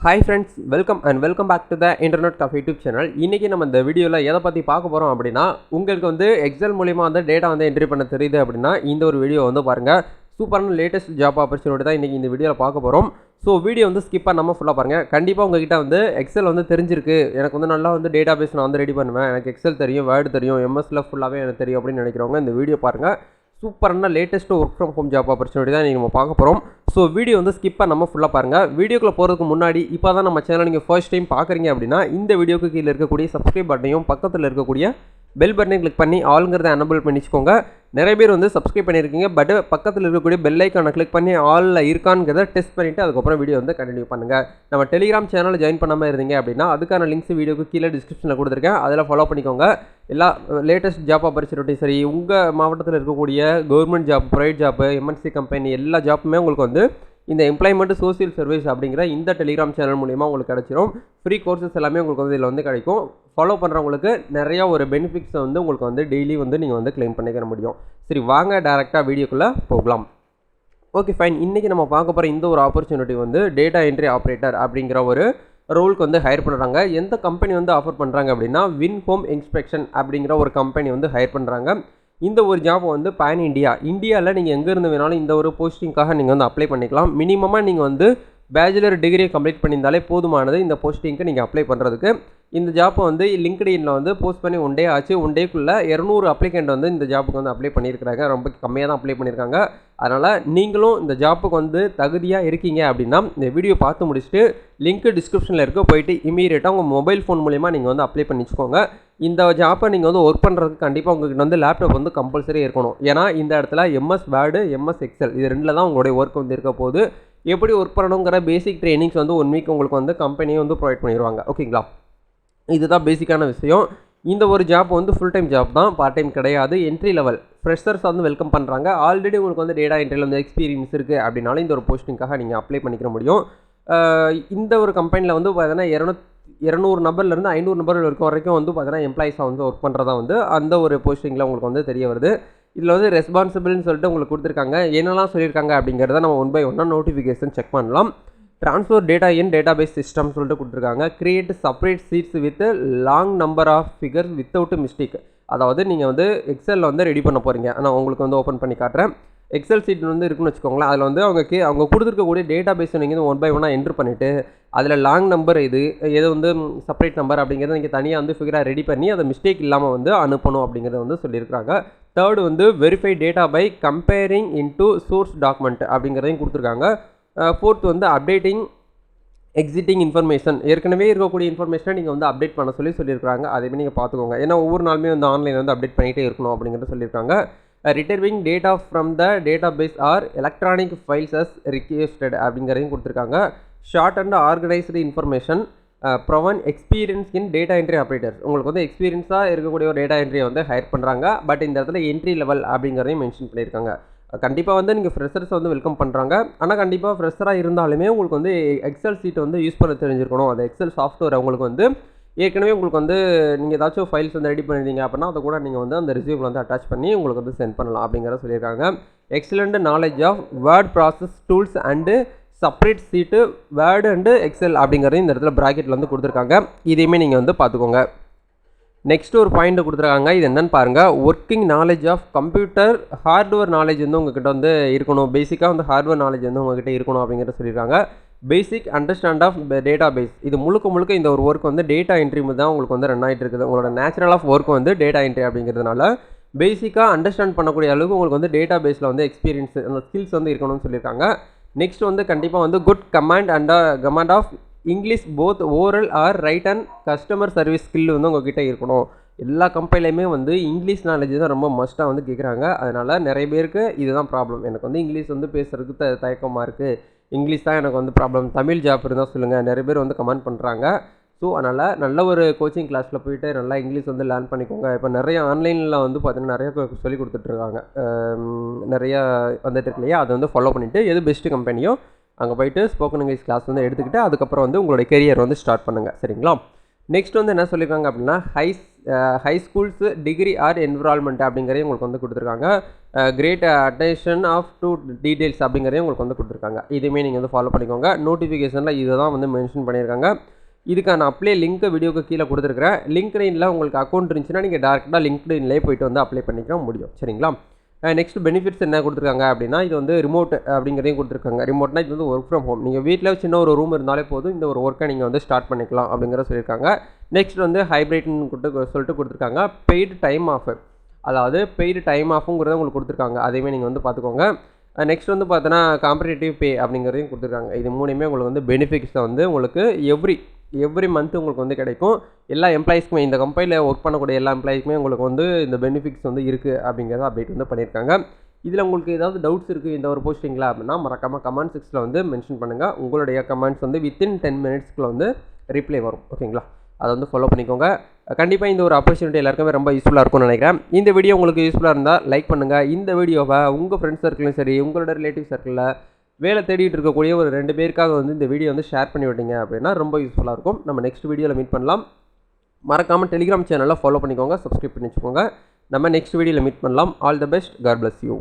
Hi friends, welcome back to the Internet Cafe YouTube channel. இன்னைக்கு நம்ம இந்த வீடியோல எதை பத்தி பார்க்க போறோம் அப்படினா உங்களுக்கு வந்து எக்ஸல் மூலமா வந்து டேட்டா வந்து என்ட்ரி பண்ண தெரியுது அப்படினா இந்த ஒரு வீடியோ வந்து பாருங்க. சூப்பரான லேட்டஸ்ட் ஜாப் ஆப்பர்சூனிட்டி தான் இன்னைக்கு இந்த வீடியோல பார்க்க போறோம். ஸோ வீடியோ வந்து ஸ்கிப் பண்ணாமல் ஃபுல்லாக பாருங்கள். கண்டிப்பாக உங்ககிட்ட வந்து எக்ஸல் வந்து தெரிஞ்சிருக்கு, எனக்கு வந்து நல்லா வந்து டேட்டா பேஸ் நான் வந்து ரெடி பண்ணுவேன், எனக்கு எக்ஸல் தெரியும், வேர்டு தெரியும், எம்எஸ்ல ஃபுல்லாகவே எனக்கு தெரியும் அப்படின்னு நினைக்கிறவங்க இந்த வீடியோ பாருங்கள். சூப்பரான latest work from home job opportunity தான் நீங்கள் நம்ம பார்க்க போகிறோம். ஸோ வீடியோ வந்து ஸ்கிப் பண்ணாமல் ஃபுல்லாக பாருங்கள். வீடியோக்குள்ளே போகிறதுக்கு முன்னாடி இப்போ தான் நம்ம சேனல் நீங்கள் ஃபர்ஸ்ட் டைம் பார்க்குறீங்க அப்படின்னா இந்த வீடியோக்கு கீழே இருக்கக்கூடிய சப்ஸ்கிரைப் பட்டனையும் பக்கத்தில் இருக்கக்கூடிய பெல் பட்டனை கிளிக் பண்ணி ஆளுங்கிறத எனபிள் பண்ணிச்சுக்கோங்க. நிறைய பேர் வந்து சப்ஸ்கிரைப் பண்ணியிருக்கீங்க, பட் பக்கத்தில் இருக்கக்கூடிய பெல் ஐக்கானை கிளிக் பண்ணி ஆலில் இருக்கான்ங்கிறத டெஸ்ட் பண்ணிவிட்டு அதுக்கப்புறம் வீடியோ வந்து கண்டினியூ பண்ணுங்கள். நம்ம டெலிகிராம் சேனலில் ஜாயின் பண்ணாமல் இருந்தீங்க அப்படின்னா அதுக்கான லிங்க்ஸ் வீடியோக்கு கீழே டிஸ்கிரிப்ஷனில் கொடுத்துருக்கேன், அதில் ஃபாலோ பண்ணிக்கோங்க. எல்லா லேட்டஸ்ட் ஜாப் ஆப்பர்ச்சுனிட்டி சரி, உங்கள் மாவட்டத்தில் இருக்கக்கூடிய government job, private job, MNC company எல்லா ஜாப்புமே உங்களுக்கு வந்து இந்த எம்ப்ளாய்மெண்ட் சோசியல் சர்வீஸ் அப்படிங்கிற இந்த டெலிகிராம் சேனல் மூலிமா உங்களுக்கு கிடச்சிரும். ஃப்ரீ கோர்சஸ் எல்லாமே உங்களுக்கு வந்து இதில் வந்து கிடைக்கும். ஃபாலோ பண்ணுறவங்களுக்கு நிறையா ஒரு பெனிஃபிட்ஸை வந்து உங்களுக்கு வந்து டெய்லி வந்து நீங்கள் வந்து கிளைம் பண்ணிக்க முடியும். சரி, வாங்க டேரெக்டாக வீடியோக்குள்ளே போகலாம். Okay fine. இன்றைக்கி நம்ம பார்க்க போகிற இந்த ஒரு ஆப்பர்ச்சுனிட்டி வந்து டேட்டா என்ட்ரி ஆப்ரேட்டர் அப்படிங்கிற ஒரு ரோலுக்கு வந்து ஹையர் பண்ணுறாங்க. எந்த கம்பெனி வந்து ஆஃபர் பண்ணுறாங்க அப்படின்னா வின் ஹோம் இன்ஸ்பெக்ஷன் அப்படிங்கிற ஒரு கம்பெனி வந்து ஹையர் பண்ணுறாங்க. இந்த ஒரு ஜாப் வந்து பேன் இந்தியாவில் நீங்கள் எங்கே இருந்து வேணாலும் இந்த ஒரு போஸ்டிங்காக நீங்கள் வந்து அப்ளை பண்ணிக்கலாம். மினிமமாக நீங்கள் வந்து பேச்சுலர் டிகிரியை கம்ப்ளீட் பண்ணியிருந்தாலே போதுமானது இந்த போஸ்டிங்க்கு நீங்கள் அப்ளை பண்ணுறதுக்கு. இந்த ஜாப்பை வந்து லிங்க்டின்ல வந்து போஸ்ட் பண்ணி ஒன் டே ஆச்சு. ஒன் டேக்குள்ளே 200 அப்ளிகண்ட் வந்து இந்த ஜாப்புக்கு வந்து அப்ளை பண்ணியிருக்கிறாங்க. ரொம்ப கம்மியாக தான் அப்ளை பண்ணியிருக்காங்க. அதனால் நீங்களும் இந்த ஜாப்புக்கு வந்து தகுதியாக இருக்கீங்க அப்படின்னா இந்த வீடியோ பார்த்து முடிச்சுட்டு லிங்க் டிஸ்கிரிப்ஷனில் இருக்க போயிட்டு இமீடியட்டாக உங்கள் மொபைல் ஃபோன் மூலிமா நீங்கள் வந்து அப்ளை பண்ணிச்சுக்கோங்க. இந்த ஜாப்பை நீங்கள் வந்து ஒர்க் பண்ணுறதுக்கு கண்டிப்பாக உங்கள்கிட்ட வந்து லேப்டாப் வந்து கம்பல்சரி இருக்கணும். ஏன்னா இந்த இடத்துல எம்எஸ் வேர்டு, எம்எஸ் எக்ஸல் இது ரெண்டில் தான் உங்களுடைய ஒர்க் வந்து இருக்க போது. எப்படி ஒர்க் பண்ணணுங்கிற பேசிக் ட்ரைனிங்ஸ் வந்து 1 வீக் உங்களுக்கு வந்து கம்பெனியை வந்து ப்ரொவைட் பண்ணிடுவாங்க. ஓகேங்களா, இதுதான் பேசிக்கான விஷயம். இந்த ஒரு ஜாப் வந்து ஃபுல் டைம் ஜாப் தான், பார்ட் டைம் கிடையாது. என்ட்ரி லெவல் ஃப்ரெஷர்ஸ் வந்து வெல்கம் பண்ணுறாங்க. ஆல்ரெடி உங்களுக்கு வந்து டேட்டா என்ட்ரியில் வந்து எக்ஸ்பீரியன்ஸ் இருக்குது அப்படின்னாலும் இந்த ஒரு போஸ்டிங்காக நீங்கள் அப்ளை பண்ணிக்க முடியும். இந்த ஒரு கம்பெனியில் வந்து பார்த்தீங்கன்னா 200 நம்பர்லேருந்து 500 நம்பர் வரைக்கும் வந்து பார்த்தீங்கன்னா எம்ப்ளாயிஸாக வந்து ஒர்க் பண்ணுறதா வந்து அந்த ஒரு போஸ்டிங்கில் உங்களுக்கு வந்து தெரிய வருது. இதில் வந்து ரெஸ்பான்சிபிள்னு சொல்லிட்டு உங்களுக்கு கொடுத்துருக்காங்க. என்னெல்லாம் சொல்லியிருக்காங்க அப்படிங்கிறத நம்ம 1 by 1 நோட்டிஃபிகேஷன் செக் பண்ணலாம். Transfer data in database system சொல்லிட்டு கொடுத்துருக்காங்க. Create separate sheets with long number of figures without mistake. அதாவது நீங்கள் வந்து எக்ஸலில் வந்து ரெடி பண்ண போகிறீங்க. நான் உங்களுக்கு வந்து ஓப்பன் பண்ணி காட்டுறேன். எக்ஸல் சீட் வந்து இருக்குன்னு வச்சுக்கோங்களேன். அதில் வந்து அவங்க கொடுத்துருக்கக்கூடிய டேட்டா பேஸை நீங்கள் 1 by 1 என்ட்ரு பண்ணிவிட்டு அதில் லாங் நம்பர் எது வந்து செப்பரேட் நம்பர் அப்படிங்கிறத நீங்கள் தனியாக வந்து ஃபிகராக ரெடி பண்ணி அதை மிஸ்டேக் இல்லாமல் வந்து அனுப்பணும் அப்படிங்கிறத வந்து சொல்லியிருக்காங்க. தேர்டு வந்து verify data by comparing into source document அப்படிங்கிறதையும் கொடுத்துருக்காங்க. ஃபோர்த் வந்து அப்டேட்டிங் எக்ஸிட்டிங் இன்ஃபர்மேஷன், ஏற்கனவே இருக்கக்கூடிய இன்ஃபர்மேஷனை நீங்கள் வந்து அப்டேட் பண்ண சொல்லியிருக்காங்க. அதேமாதிரி நீங்கள் பார்த்துக்கோங்க. ஏன்னா ஒவ்வொரு நாளுமே வந்து ஆன்லைனில் வந்து அப்டேட் பண்ணிகிட்டே இருக்கணும் அப்படிங்கிறத சொல்லியிருக்காங்க. Retrieving data from the database or electronic files as requested அப்படிங்கிறதையும் கொடுத்துருக்காங்க. Short and organized information proven experience in data entry operators. உங்களுக்கு வந்து எக்ஸ்பீரியன்ஸாக இருக்கக்கூடிய ஒரு டேட்டா என்ட்ரியை வந்து ஹையர் பண்ணுறாங்க. பட் இந்த இடத்துல என்ட்ரி லெவல் அப்படிங்கிறதையும் மென்ஷன் பண்ணியிருக்காங்க. கண்டிப்பாக வந்து நீங்கள் ஃப்ரெஷர்ஸ் வந்து வெல்கம் பண்ணுறாங்க. ஆனால் கண்டிப்பாக ஃப்ரெஷராக இருந்தாலுமே உங்களுக்கு வந்து எக்ஸல் சீட் வந்து யூஸ் பண்ண தெரிஞ்சிருக்கணும். அந்த எக்ஸல் சாஃப்ட்வேர் உங்களுக்கு வந்து ஏற்கனவே உங்களுக்கு வந்து நீங்கள் ஏதாச்சும் ஃபைல்ஸ் வந்து ரெடி பண்ணியிருந்தீங்க அப்படின்னா அதை கூட நீங்கள் வந்து அந்த ரிசியூமில் வந்து அட்டாச் பண்ணி உங்களுக்கு வந்து சென்ட் பண்ணலாம் அப்படிங்கிறத சொல்லியிருக்காங்க. Excellent knowledge of word process tools and separate sheet word and Excel அப்படிங்கிறது இந்த இடத்துல ப்ராக்கெட்டில் வந்து கொடுத்துருக்காங்க. இதையுமே நீங்கள் வந்து பார்த்துக்கோங்க. நெக்ஸ்ட் ஒரு பாயிண்ட் கொடுத்துருக்காங்க. இது என்னென்னு பாருங்கள். Working knowledge of computer hardware knowledge வந்து உங்கள்கிட்ட வந்து இருக்கணும். பேசிக்காக வந்து ஹார்ட்வேர் நாலேஜ் வந்து உங்கள்கிட்ட இருக்கணும் அப்படிங்கிறத சொல்லியிருக்காங்க. பேசிக் அண்டர்ஸ்டாண்ட் ஆஃப் டேட்டா பேஸ். இது முழுக்க இந்த ஒரு ஒர்க் வந்து டேட்டா என்ட்ரி தான் உங்களுக்கு வந்து ரன் ஆகிட்டு இருக்குது. உங்களோட நேச்சுரல் ஆஃப் ஒர்க் வந்து டேட்டா என்ட்ரி அப்படிங்கிறதுனால பேசிக்காக அண்டர்ஸ்டாண்ட் பண்ணக்கூடிய அளவுக்கு உங்களுக்கு வந்து டேட்டா பேஸில் வந்து எக்ஸ்பீரியன்ஸ், அந்த ஸ்கில்ஸ் வந்து இருக்கணும்னு சொல்லியிருக்காங்க. நெக்ஸ்ட் வந்து கண்டிப்பாக வந்து good command of English both oral or write and customer service skill வந்து உங்கள்கிட்ட இருக்கணும். எல்லா கம்பெனிலையுமே வந்து இங்கிலீஷ் நாலேஜ் தான் ரொம்ப மஸ்ட்டாக வந்து கேட்குறாங்க. அதனால் நிறைய பேருக்கு இதுதான் ப்ராப்ளம். எனக்கு வந்து இங்கிலீஷ் வந்து பேசுகிறதுக்கு தயக்கமாக இருக்குது, இங்கிலீஷ் தான் எனக்கு வந்து ப்ராப்ளம், தமிழ் ஜாப் இருந்தால் சொல்லுங்கள், நிறைய பேர் வந்து கமெண்ட் பண்ணுறாங்க. ஸோ அதனால் நல்ல ஒரு கோச்சிங் கிளாஸில் போய்ட்டு நல்லா இங்கிலீஷ் வந்து லேர்ன் பண்ணிக்கோங்க. இப்போ நிறைய ஆன்லைனில் வந்து பார்த்தீங்கன்னா நிறைய சொல்லி கொடுத்துட்ருக்காங்க, நிறையா வந்துட்டு இருக்கு இல்லையா, அதை வந்து ஃபாலோ பண்ணிவிட்டு எது பெஸ்ட்டு கம்பெனியோ அங்கே போய்ட்டு ஸ்போக்கன் இங்கிலீஷ் கிளாஸ் வந்து எடுத்துக்கிட்டு அதுக்கப்புறம் வந்து உங்களுடைய கெரியர் வந்து ஸ்டார்ட் பண்ணுங்கள். சரிங்களா. நெக்ஸ்ட் வந்து என்ன சொல்லியிருக்காங்க அப்படின்னா high schools degree or environment அப்படிங்கிறதையும் உங்களுக்கு வந்து கொடுத்துருக்காங்க. Great attention of to details அப்படிங்கிறதையும் உங்களுக்கு வந்து கொடுத்துருக்காங்க. இதுவுமே நீங்கள் வந்து ஃபாலோ பண்ணிக்கோங்க. நோட்டிஃபிகேஷனில் இதை தான் வந்து மென்ஷன் பண்ணியிருக்காங்க. இதுக்கான அப்ளை லிங்க்கை வீடியோக்கு கீழே கொடுத்துருக்குறேன். லிங்க்டின்ல உங்களுக்கு அக்கௌண்ட் இருந்துச்சுன்னா நீங்கள் டேரெக்டாக லிங்க்டின்லேயே போய்ட்டு வந்து அப்ளை பண்ணிக்க முடியும். சரிங்களா? நெக்ஸ்ட் பெனிஃபிட்ஸ் என்ன கொடுத்துருக்காங்க அப்படின்னா, இது வந்து ரிமோட் அப்படிங்கிறதையும் கொடுத்துருக்காங்க. ரிமோட்னா இது வந்து ஒர்க் ஃப்ரம் ஹோம். நீங்கள் வீட்டில் சின்ன ஒரு ரூம் இருந்தாலே போதும், இந்த ஒரு ஒர்க்கை நீங்கள் வந்து ஸ்டார்ட் பண்ணிக்கலாம் அப்படிங்கிறத சொல்லியிருக்காங்க. நெக்ஸ்ட் வந்து ஹைப்ரிட்னு சொல்லிட்டு கொடுத்துருக்காங்க. பெய்டு டைம் ஆஃப், அதாவது பெய்டு டைம் ஆஃபுங்கிறத உங்களுக்கு கொடுத்துருக்காங்க. அதையுமே நீங்கள் வந்து பார்த்துக்கோங்க. நெக்ஸ்ட் வந்து பார்த்தோன்னா காம்படேட்டிவ் பே அப்படிங்கிறதையும் கொடுத்துருக்காங்க. இது மூணுமே உங்களுக்கு வந்து பெனிஃபிட்ஸை வந்து உங்களுக்கு எவ்ரி மந்த் உங்களுக்கு வந்து கிடைக்கும். எல்லா எம்ப்ளாயிஸ்க்குமே, இந்த கம்பெனியில் ஒர்க் பண்ணக்கூடிய எல்லா எம்ப்ளாயிஸ்க்குமே உங்களுக்கு வந்து இந்த பெனிஃபிட்ஸ் வந்து இருக்குது அப்படிங்கிறத அப்டேட் வந்து பண்ணியிருக்காங்க. இதில் உங்களுக்கு ஏதாவது டவுட்ஸ் இருக்குது இந்த ஒரு போஸ்டிங்கில் அப்படின்னா மறக்காமல் கமெண்ட் செக்ஷனில் வந்து மென்ஷன் பண்ணுங்கள். உங்களுடைய கமெண்ட்ஸ் வந்து வித்தின் 10 மினிட்ஸ்க்குள்ள வந்து ரிப்ளை வரும். ஓகேங்களா? அதை வந்து ஃபாலோ பண்ணிக்கோங்க. கண்டிப்பாக இந்த ஒரு ஆப்பர்ச்சுனிட்டி எல்லாருக்குமே ரொம்ப யூஸ்ஃபுல்லாக இருக்கும்னு நினைக்கிறேன். இந்த வீடியோ உங்களுக்கு யூஸ்ஃபுல்லாக இருந்தால் லைக் பண்ணுங்கள். இந்த வீடியோவை உங்கள் ஃப்ரெண்ட்ஸ் சர்க்கிளும் சரி, உங்களோட ரிலேட்டிவ் சர்க்கிளில் வேலை தேடிட்டு இருக்கக்கூடிய ஒரு 2 பேருக்காக வந்து இந்த வீடியோ வந்து ஷேர் பண்ணி விட்டீங்க அப்படின்னா ரொம்ப யூஸ்ஃபுல்லாக இருக்கும். நம்ம நெக்ஸ்ட் வீடியோவில் மீட் பண்ணலாம். மறக்காமல் டெலிகிராம் சேனலில் ஃபாலோ பண்ணிக்கோங்க, சப்ஸ்கிரைப் பண்ணி வச்சுக்கோங்க. நம்ம நெக்ஸ்ட் வீடியோவில் மீட் பண்ணலாம். All the best. God bless you.